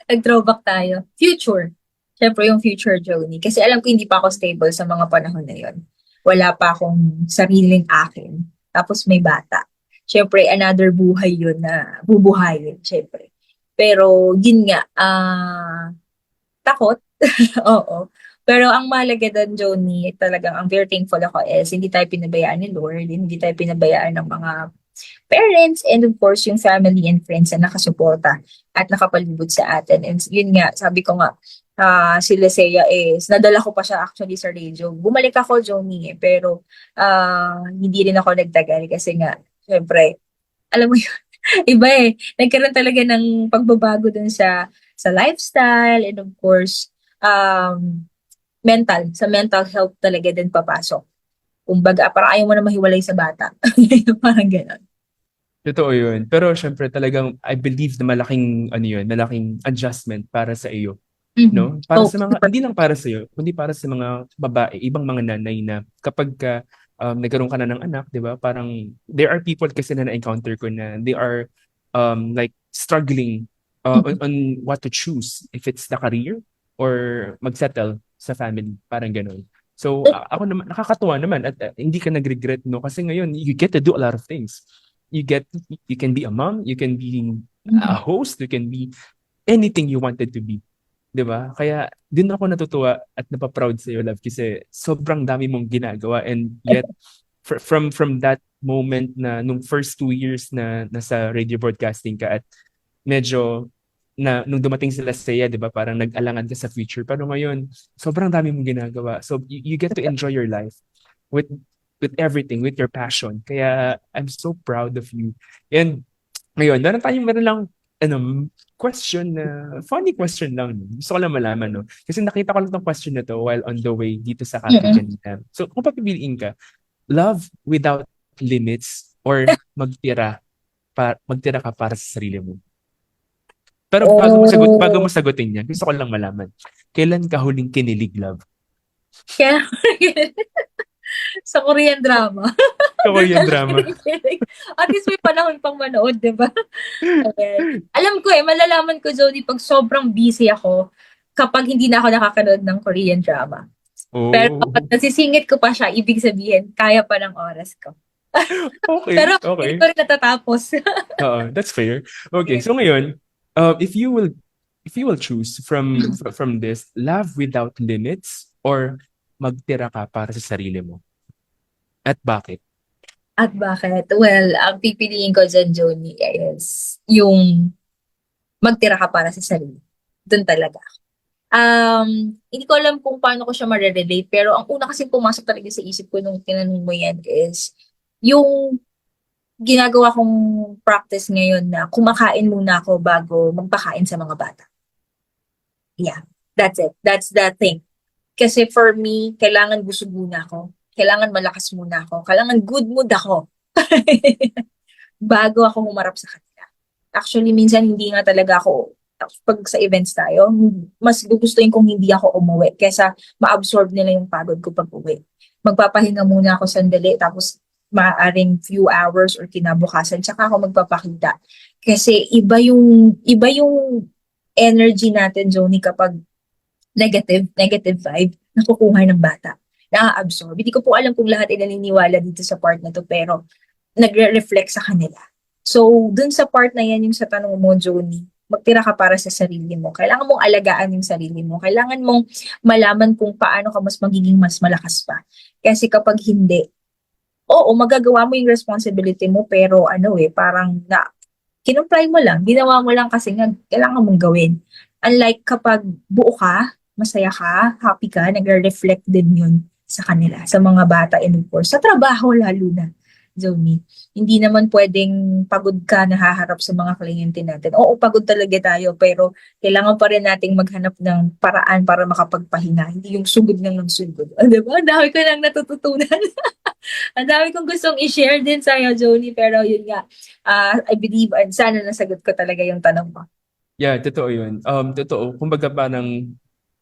Nag-throwback tayo. Future. Siyempre yung future journey. Kasi alam ko hindi pa ako stable sa mga panahon na yon. Wala pa akong sariling akin. Tapos may bata. Siyempre, another buhay yun na bubuhayin, siyempre. Pero, yun nga, takot. Oo. Pero ang mahalaga doon, Joni, talagang ang very thankful ako is hindi tayo pinabayaan ni Lord, hindi tayo pinabayaan ng mga parents, and of course, yung family and friends na nakasuporta at nakapalibot sa atin. And yun nga, sabi ko nga, si Lesea is, nadala ko pa siya actually sa radio. Bumalik ako, Joni, pero hindi rin ako nagtagal kasi nga, syempre, alam mo yun, iba eh. Nagkaroon talaga ng pagbabago dun sa lifestyle, and of course, sa mental health talaga din papasok. Kumbaga, parang ayaw mo na mahiwalay sa bata. Parang gano'n. Totoo yun. Pero syempre talagang I believe na malaking adjustment para sa iyo. No? Para So, sa mga, hindi lang para sa iyo, kundi para sa mga babae, ibang mga nanay na kapag nagkaroon ka na ng anak, di ba? Parang there are people kasi na na-encounter ko na they are like struggling on what to choose, if it's the career or magsettle sa family, parang gano'n. So ako naman, nakakatuwa naman at hindi ka nag-regret, no? Kasi ngayon, you get to do a lot of things. You can be a mom, you can be a host, you can be anything you wanted to be. 'Di ba? Kaya din ako natutuwa at napaproud sa iyo, love, kasi sobrang dami mong ginagawa, and yet from that moment na nung first 2 years na nasa radio broadcasting ka, at medyo na nung dumating sila sa 'di ba, parang nag-alangan ka sa future, pero ngayon sobrang dami mong ginagawa. So you get to enjoy your life with everything, with your passion. Kaya I'm so proud of you. And ngayon, meron lang question na, funny question lang. Gusto ko lang malaman, no? Kasi nakita ko lang tong question na to while on the way dito sa Cafe kanina. So, kung papipiliin ka, love without limits or magtira ka para sa sarili mo? Pero bago mo sagutin yan, gusto ko lang malaman, kailan ka huling kinilig, love? Kaya, sa Korean drama. Sa Korean drama. At least may panahon pang manood, di ba? Okay. Alam ko malalaman ko, Jody, pag sobrang busy ako, kapag hindi na ako nakakanood ng Korean drama. Pero Oh. kapag nasisingit ko pa siya, ibig sabihin, kaya pa ng oras ko. Okay, Pero okay. hindi ko rin natatapos. That's fair. Okay, so ngayon, if you will choose from this, love without limits or magtira ka para sa sarili mo? At bakit? At bakit? Well, ang pipiliin ko dyan, Joni, is yung magtira ka para sa sarili. Doon talaga. Hindi ko alam kung paano ko siya ma-relate, pero ang una kasing pumasok talaga sa isip ko nung tinanong mo yan is yung ginagawa kong practice ngayon na kumakain muna ako bago magpakain sa mga bata. Yeah, that's it. That's the thing. Kasi for me, kailangan busog muna ako. Kailangan malakas muna ako. Kailangan good mood ako. Bago ako humarap sa kanila. Actually, minsan hindi nga talaga ako, pag sa events tayo, mas gugustuhin kong hindi ako umuwi kaysa ma-absorb nila yung pagod ko pag uwi. Magpapahinga muna ako sandali, tapos maaaring few hours or kinabukasan, tsaka ako magpapakita. Kasi iba yung energy natin, Joni, kapag negative vibe, nakukuha ng bata. Na-absorb. Hindi ko po alam kung lahat ay naniniwala dito sa part na to, pero nagre-reflect sa kanila. So, dun sa part na yan, yung sa tanong mo, Joni, magtira ka para sa sarili mo. Kailangan mong alagaan yung sarili mo. Kailangan mong malaman kung paano ka magiging mas malakas pa. Kasi kapag hindi, oo, magagawa mo yung responsibility mo, pero parang kinumply mo lang, ginawa mo lang kasi nga, kailangan mong gawin. Unlike kapag buo ka, masaya ka, happy ka, nagre-reflect din yun sa kanila, sa mga bata, and of course, sa trabaho lalo na. Zoe. Hindi naman pwedeng pagod ka nahaharap sa mga kliyente natin. Oo, pagod talaga tayo, pero kailangan pa rin nating maghanap ng paraan para makapagpahinga. Hindi yung sugod ng sugod. Diba? Ang dami ko nang natututunan. Ang dami kong gustong i-share din sa'yo, Joni. Pero yun nga, I believe, and sana nasagot ko talaga yung tanong mo. Yeah, totoo yun. Totoo. Kumbaga parang,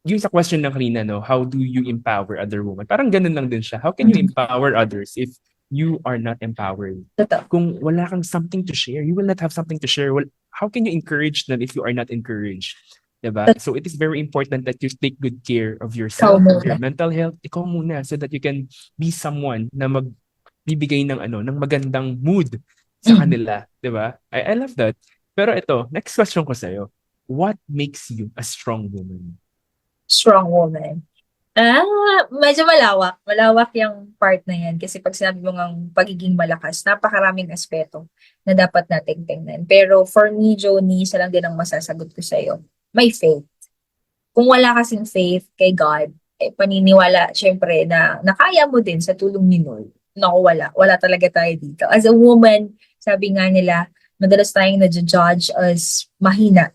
yung sa question ng kanina, no, how do you empower other women? Parang ganun lang din siya. How can you empower others if you are not empowered? Totoo. Kung wala kang something to share, you will not have something to share. Well, how can you encourage them if you are not encouraged? Diba? So it is very important that you take good care of yourself, Ikaw of your muna. mental health. Ikaw muna so that you can be someone na magbibigay ng ng magandang mood sa kanila, 'di ba? I love that. Pero ito, next question ko sa'yo. What makes you a strong woman? Strong woman. Medyo malawak. Malawak yung part na yan. Kasi pag sinabi mo ng pagiging malakas, napakaraming aspeto na dapat nating tingnan. Pero for me, Joni, isa lang din ang masasagot ko sa'yo. May faith. Kung wala kasing faith kay God, paniniwala, syempre, na kaya mo din sa tulong ni Lord. Naku, wala. Wala talaga tayo dito. As a woman, sabi nga nila, madalas tayong na-judge as mahina.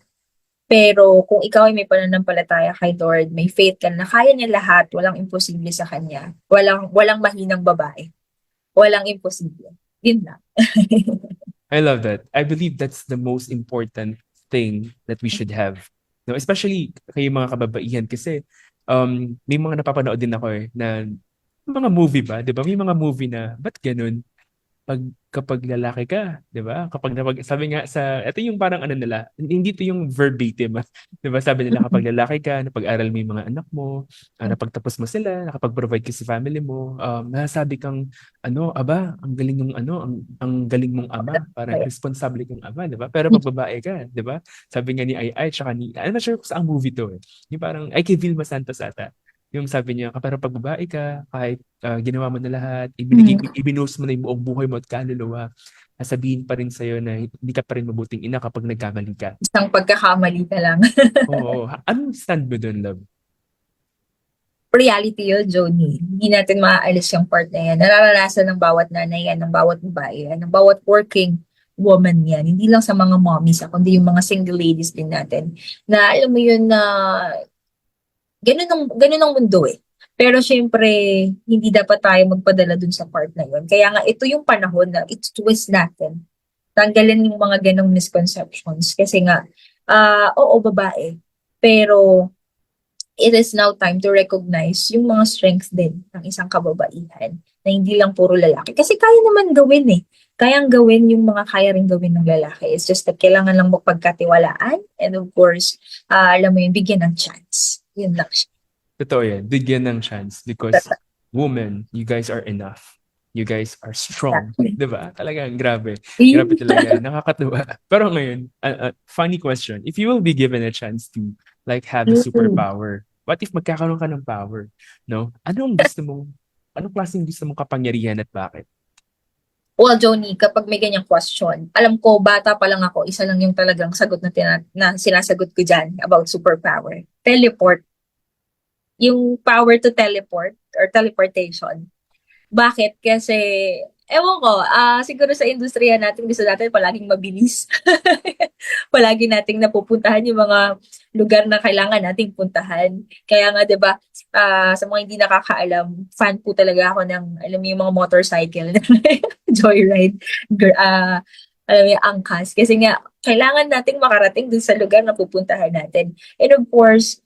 Pero kung ikaw ay may pananampalataya kay Lord, may faith ka na kaya niya lahat, walang imposible sa Kanya. Walang mahinang babae. Walang imposible. Yun lang. I love that. I believe that's the most important thing that we should have. No, especially kayo mga kababaihan kasi may mga napapanood din ako na mga movie ba, 'di ba? May mga movie na ba't ganun? Kapag lalaki ka, 'di ba? Sabi nga ito yung parang nila, hindi to yung verbatim, 'di ba? Sabi nila kapag lalaki ka, napag-aral mo yung mga anak mo, napagtapos mo sila, nakapag-provide ka sa family mo, nasasabi kang aba, ang galing ng ang galing mong ama, parang responsable kang ama, 'di ba? Pero pag babae ka, 'di ba? Sabi nga ni Ai tsaka ni, I'm not sure kung saan movie to eh. Yung parang ay kay Vilma Santos ata. Yung sabi niya, pero pag babae ka, kahit ginawa mo na lahat, ibinuhos mo na yung buong buhay mo at kaluluwa, sasabihin pa rin sa'yo na hindi ka pa rin mabuting ina kapag nagkamali ka. Isang pagkakamali ka lang. Oo. Anong stand mo doon, love? Reality yun, Joni. Hindi natin maaalis yung part na yan. Nararanasan ng bawat nanay yan, ng bawat babae yan, ng bawat working woman yan. Hindi lang sa mga mommies, kundi yung mga single ladies din natin. Na alam mo yun na ganun ang mundo eh. Pero syempre, hindi dapat tayo magpadala dun sa part na yun. Kaya nga, ito yung panahon na twist natin. Tanggalin yung mga ganong misconceptions. Kasi nga, oo, babae. Pero, it is now time to recognize yung mga strengths din ng isang kababaihan na hindi lang puro lalaki. Kasi kaya naman gawin eh. Kayang gawin yung mga kaya rin gawin ng lalaki. It's just that kailangan lang magpagkatiwalaan and of course, alam mo yun, bigyan ng chance. Yun lang siya. Totoo yan. Bigyan ng chance because women, you guys are enough. You guys are strong. Diba? Talagang grabe. Grabe talaga. Nakakatuwa. Pero ngayon, funny question. If you will be given a chance to like have a superpower, what if magkakaroon ka ng power? No? Anong klaseng gusto mong kapangyarihan at bakit? Well, Joni, kapag may ganyang question, alam ko, bata pa lang ako, isa lang yung talagang sagot na sinasagot ko dyan about superpower. Teleport. Yung power to teleport or teleportation. Bakit? Kasi, ewan ko, siguro sa industriya natin, gusto natin palaging mabilis. Palagi nating napupuntahan yung mga lugar na kailangan nating puntahan. Kaya nga, di ba, sa mga hindi nakakaalam, fan po talaga ako ng, alam mo yung mga motorcycle, joyride, alam mo yung angkas. Kasi nga, kailangan nating makarating dun sa lugar na pupuntahan natin. And of course,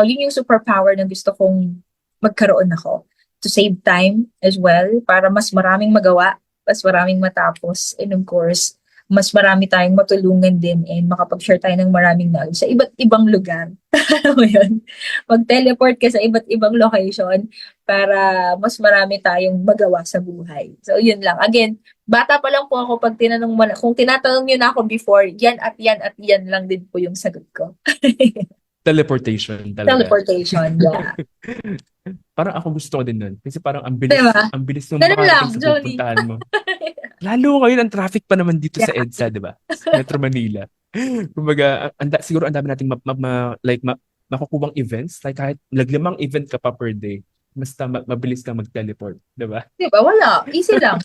yun yung superpower na gusto kong magkaroon ako to save time as well para mas maraming magawa, mas maraming matapos, and of course, mas marami tayong matulungan din and makapag-share tayo ng maraming knowledge sa iba't ibang lugar. Alam mo yun? Mag-teleport ka sa iba't ibang location para mas marami tayong magawa sa buhay. So, yun lang. Again, bata pa lang po ako pag kung tinatanong nyo na ako before, yan at yan at yan lang din po yung sagot ko. Teleportation talaga. Teleportation, yeah. Parang ako gusto ko din nun. Kasi parang ang bilis, Diba? ang bilis nung Ganun lang, makarating sa Johnny. pupuntahan mo. Lalo ngayon ang traffic pa naman dito sa EDSA, di ba? Metro Manila. Kumbaga, siguro ang dami nating makukuwang events. Like kahit naglimang event ka pa per day, basta mabilis kang mag-teleport, di ba? Di ba? Wala. Easy lang.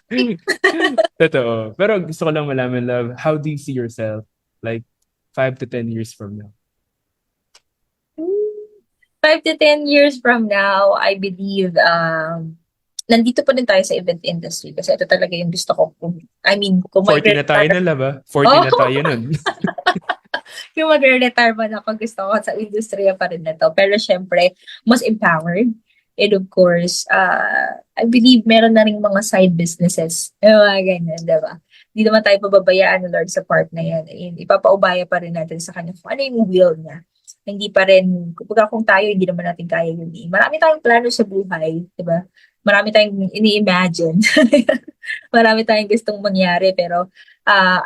Totoo. Pero gusto ko lang malaman, love, how do you see yourself like 5 to 10 years from now? 5 to 10 years from now, I believe, nandito pa din tayo sa event industry kasi ito talaga yung gusto ko. I mean, kung 40 na tayo mag-retire, na, love, ah. 40 oh, na tayo nun. kung mag-retire man ako, gusto ko sa industriya pa rin na to. Pero syempre, mas empowered. And of course, I believe meron na rin mga side businesses. Yung mga ganyan, diba? Hindi naman tayo pababayaan ng Lord sa part na yan. And ipapaubaya pa rin natin sa kanya kung ano yung will niya. Hindi pa rin, kumbaga kung tayo, hindi naman natin kaya yun. Marami tayong plano sa buhay, diba? Marami tayong ini-imagine. Marami tayong gustong mangyari, pero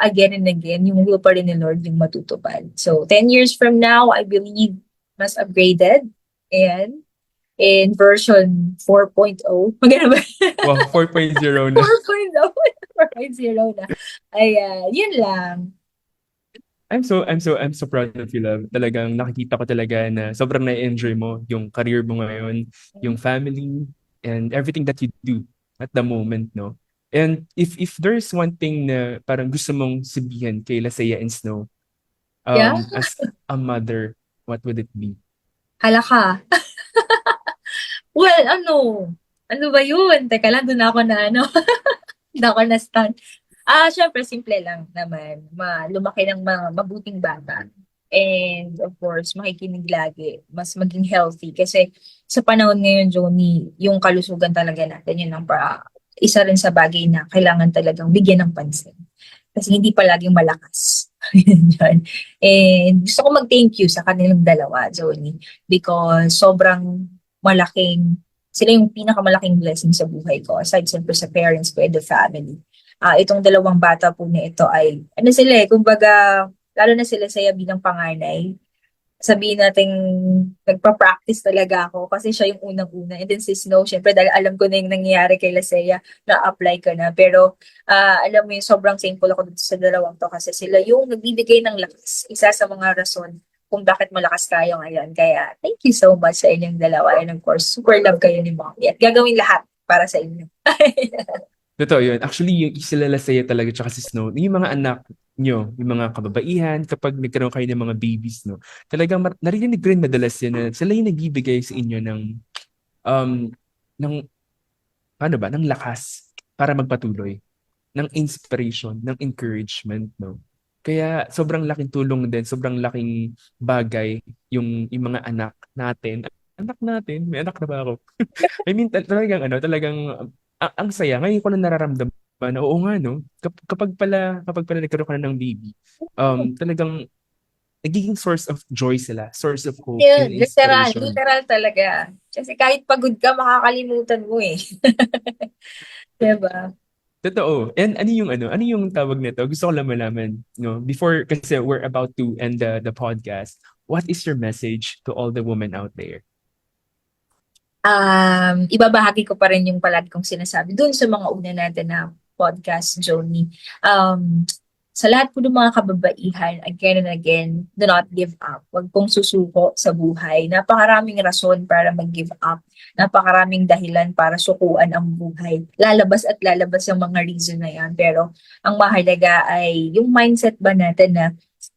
again and again, yung will pa rin ni Lord yung matutupad. So, 10 years from now, I believe mas upgraded. And in version 4.0. Maganda ba? Wow, 4.0 na. 4.0. 4.0 na. Ayan, yun lang. I'm so proud of you, love. Talagang nakikita ko talaga na sobrang na-enjoy mo yung career mo ngayon, yung family, and everything that you do at the moment, no? And if there's one thing na parang gusto mong sabihin kay Lasea and Snow, Yeah? as a mother, what would it be? Halaka. Well, ano ba yun? Teka lang, doon ako na doon ako na stand. Syempre, simple lang naman. Lumaki ng mga mabuting bata. And of course, makikinig lagi. Mas maging healthy. Kasi sa panahon ngayon, Johnny, yung kalusugan talaga natin, yun ang isa rin sa bagay na kailangan talagang bigyan ng pansin. Kasi hindi palaging malakas. Yun. And gusto ko mag-thank you sa kanilang dalawa, Johnny. Because sobrang sila yung pinakamalaking blessing sa buhay ko. Aside siyempre sa parents ko and the family. Itong dalawang bata po na ito ay, kumbaga, lalo na sila saya bilang panganay. Sabihin natin, nagpa-practice talaga ako kasi siya yung unang-una. And then si Snow, syempre, dahil alam ko na yung nangyayari kay Lasea, na-apply ko na. Pero, alam mo yung sobrang thankful ako dito sa dalawang to kasi sila yung nagbibigay ng lakas. Isa sa mga rason kung bakit malakas tayo ngayon. Kaya, thank you so much sa inyong dalawa. And of course, super love kayo ni Mommy. At gagawin lahat para sa inyo. Totoo yun. Actually, yung sila Lasea talaga tsaka si Snow, yung mga anak nyo, yung mga kababaihan, kapag nagkaroon kayo ng mga babies, no, talagang narinig rin madalas yun na sila yung nagbibigay sa inyo um, ng, ano ba, ng lakas para magpatuloy, ng inspiration, ng encouragement, no. Kaya sobrang laking tulong din, sobrang laking bagay yung mga anak natin. Anak natin? May anak na ba ako? I mean, talagang ang saya. Ngayon ko na nararamdaman na oo nga, no? Kapag pala nagkaroon ka na ng baby, talagang nagiging source of joy sila, source of hope and Yun, literal. inspiration. Literal talaga. Kasi kahit pagod ka, makakalimutan mo eh. Diba? Totoo. And ano yung tawag nito? Gusto ko lang malaman, no? Before, kasi we're about to end the podcast, what is your message to all the women out there? Ibabahagi ko pa rin yung palagi kong sinasabi dun sa mga una natin na podcast, Johnny. Sa lahat po ng mga kababaihan, again and again, do not give up. Huwag pong susuko sa buhay. Napakaraming rason para mag-give up. Napakaraming dahilan para sukuan ang buhay. Lalabas at lalabas ang mga reason na yan. Pero ang mahalaga ay yung mindset ba natin na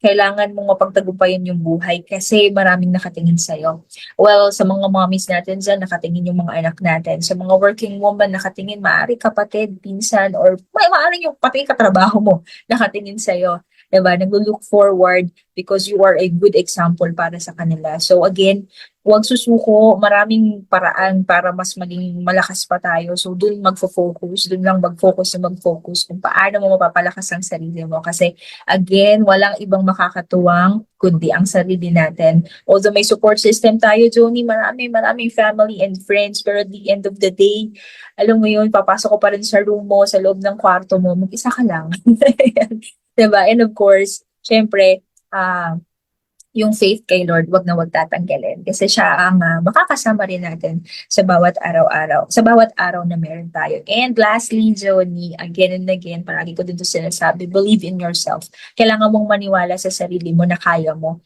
kailangan mong mapagtagumpayan yung buhay kasi maraming nakatingin sa'yo. Well, sa mga mommies natin dyan, nakatingin yung mga anak natin. Sa mga working woman, nakatingin, maaari kapatid, pinsan, or maaari yung pati katrabaho mo, nakatingin sa'yo. Diba? Nag-look forward because you are a good example para sa kanila. So again, huwag susuko, maraming paraan para mas maging malakas pa tayo. So dun magfo-focus, dun lang mag-focus kung paano mo mapapalakas ang sarili mo. Kasi again, walang ibang makakatuwang kundi ang sarili natin. Although may support system tayo, Joni, maraming family and friends, pero at the end of the day, alam mo yun, papasok ko pa rin sa room mo, sa loob ng kwarto mo, mag-isa ka lang. Diba? And of course, syempre, yung faith kay Lord, wag na wag tatanggalin. Kasi siya ang makakasama rin natin sa bawat araw-araw, sa bawat araw na meron tayo. And lastly, Johnny, again and again, paragi ko dito sinasabi, believe in yourself. Kailangan mong maniwala sa sarili mo na kaya mo.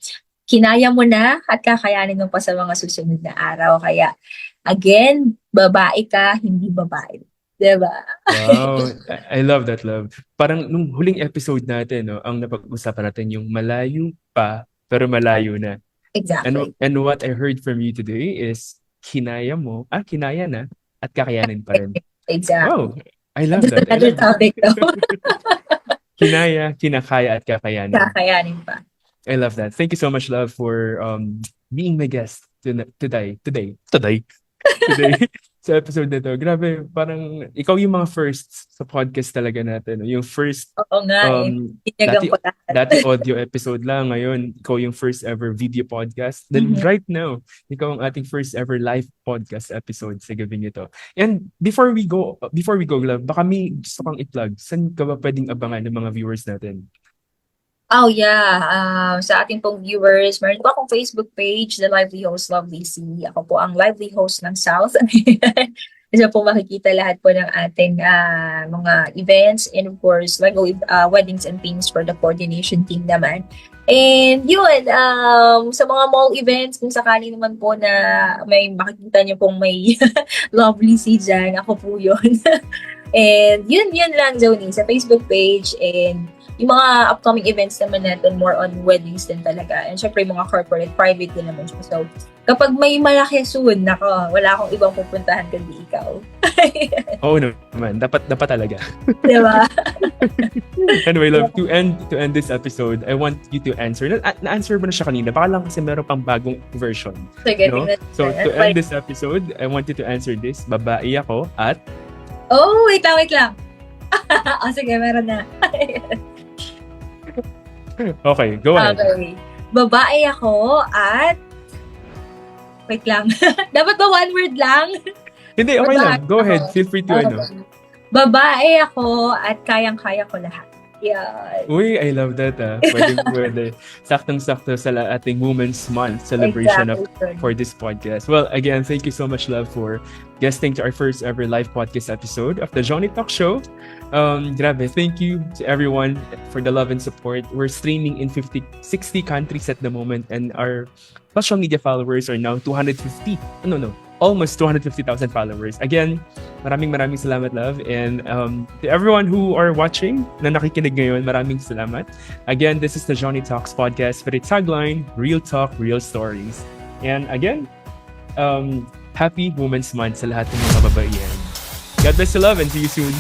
kinaya mo na at kakayanin mo pa sa mga susunod na araw. Kaya, again, babae ka, hindi babae. Diba? Wow, I love that, love. Parang nung huling episode natin, no, ang napag-usapan natin yung malayo pa, pero malayo na. Exactly. And what I heard from you today is kinaya na, at kakayanin pa rin. Exactly. Wow, I love That's that. I another love that. topic, no? Kinaya, kinakaya, at kakayanin. Kakayanin pa. I love that. Thank you so much, love, for being my guest today sa episode na to. Grabe, parang ikaw yung mga first sa podcast talaga natin. No? Yung first, Oo nga Tinyagan ko lahat. dati audio episode lang. Ngayon, ikaw yung first ever video podcast. Then right now, ikaw ang ating first ever live podcast episode sa gabing ito. And before we go, love, baka may gusto kang i-plug. Saan ka ba pwedeng abangan ng mga viewers natin? Oh yeah, sa ating pong viewers, meron po akong Facebook page, The Lively Host Lovely C. Ako po ang lively host ng South. Isa po makikita lahat po ng ating mga events and of course, weddings and things for the coordination team naman. And yun, sa mga mall events, kung sakali naman po na may makikita niyo pong may Lovely C dyan, ako po yun. And yun lang, Zoni, sa Facebook page. And yung mga upcoming events naman natin, more on weddings din talaga. And syempre, mga corporate, private din naman siya. So, kapag may malaki soon, wala akong ibang pupuntahan kundi ikaw. Oo naman, dapat talaga. Diba? Anyway, love, to end this episode, I want you to answer. Na-answer mo na siya kanina. Baka lang kasi meron pang bagong version. Sige, no? So, to end this episode, I want you to answer this. Babae ako at... Oh, wait lang. Sige, meron na. Okay, go ahead. Okay. Babae ako at... Wait lang. Dapat ba one word lang? Hindi, okay Babae lang. Go ahead. ako. Feel free to Babae ako at kayang-kaya ko lahat. Yan. Uy, I love that. Pwede. Saktong-sakto sa ating Women's Month celebration for this podcast. Well, again, thank you so much, love, for guesting to our first ever live podcast episode of the Johnny Talk Show. Grabe, thank you to everyone for the love and support. We're streaming in 60 countries at the moment, and our social media followers are now 250. Almost 250,000 followers. Again, maraming salamat, love. And to everyone who are watching, na nakikinig ngayon, maraming salamat. Again, this is the Johnny Talks podcast for its tagline, Real Talk, Real Stories. And again, happy Women's Month sa lahat ng mga kababaihan. God bless you, love, and see you soon.